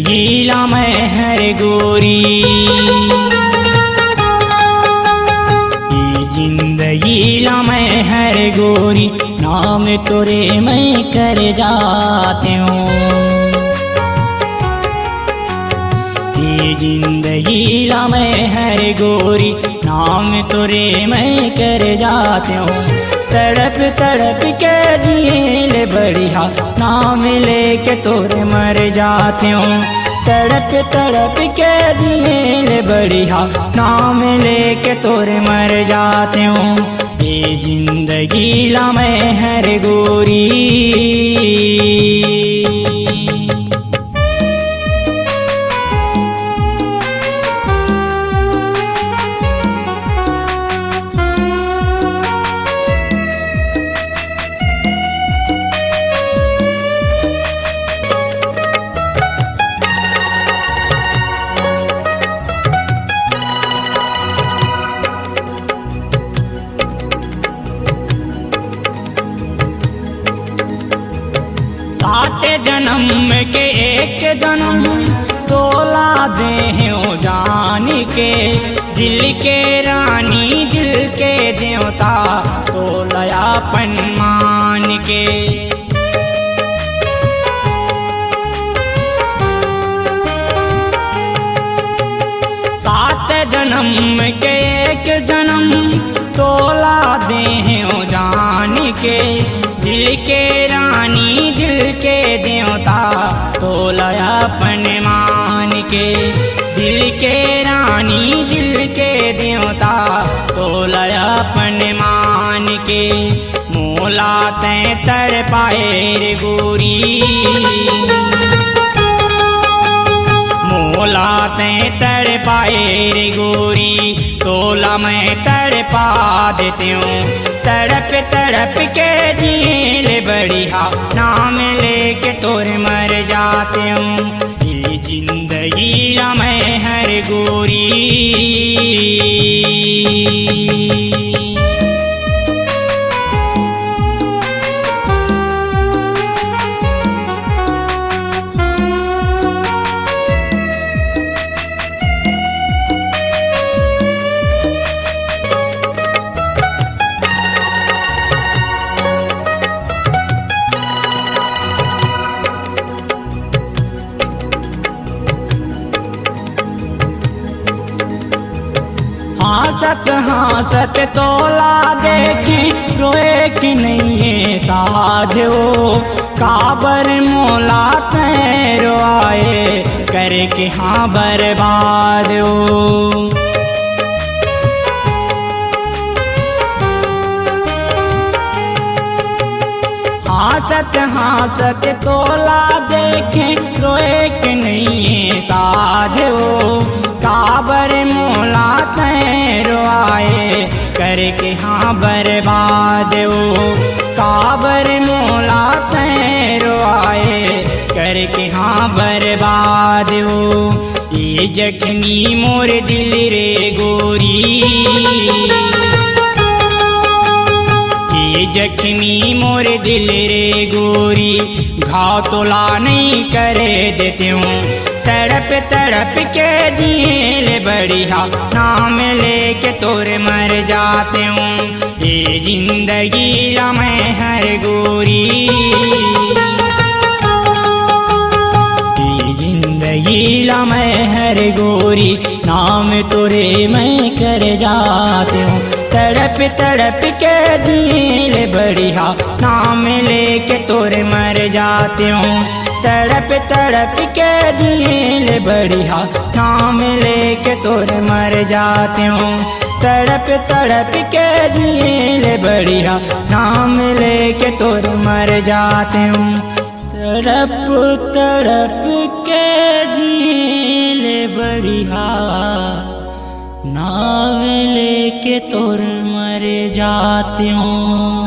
जिंदगी ला मैं हर गोरी, जिंदगी ला मैं हर गोरी, नाम तोरे मैं कर जाते हूँ। ये जिंदगी ला मैं हर गोरी, नाम तोरे मैं कर जाते हूँ। तड़प तड़प के जिए बढ़िया, नाम लेके तोरे मर जाते हूँ। तड़प तड़प के जिए बढ़िया, नाम लेके तोरे मर जाते हूँ। ये जिंदगी ला मैं हर गोरी। सात जन्म के एक जन्म तोला दे हो जान के, दिल के रानी दिल के देवता तोलयापन मान के। सात जन्म के एक जन्म तोला दे हो जान के, दिल के रानी दिल के देवता तोलयापन मान के। दिल के रानी दिल के देवता तोलयापन मान के। मोला तैं तर पाए रे गोरी, मोला तैं तर पाए रे गोरी, तोला मैं तड़पा देती हूँ। तड़प तड़प के जील बढ़िया, नाम लेके तोरे मर जाते हूँ। ये जिंदगी ला मैं हर गोरी। हंसत हंसत तोला देखी, रोए कि नहीं है साधो। काबर मोला तैं रोआए, करके हाँ बर्बाद हो। हंसत हंसत तोला देखे, रोए कि नहीं है साधो। काबर मोला तैं रोआए, करके हाँ बर्बाद हो। काबर मोला तैं रोआए, करके हाँ बर्बाद हो। ये जख्मी मोर दिल रे गोरी, ये जख्मी मोर दिल रे गोरी, घाव तोला नहीं करे देते हूँ। तड़प तड़प के जील बढ़िया, नाम लेके तोरे मर जाते हूँ। ये जिंदगी ला मैं हर गोरी, ये जिंदगी ला मैं हर गोरी, नाम तोरे मैं कर जाते हूँ। तड़प तड़प के जील बढ़िया, नाम लेके तोरे मर जाते हूँ। तड़प तड़प के जील बढ़िया, नाम लेके तोरे मर जाते हूँ। तड़प तड़प के जील बढ़िया, नाम लेके तोरे मर जाते हूँ। तड़प तड़प के जील बढ़िया, नाम लेके तोरे मर जाते हूँ।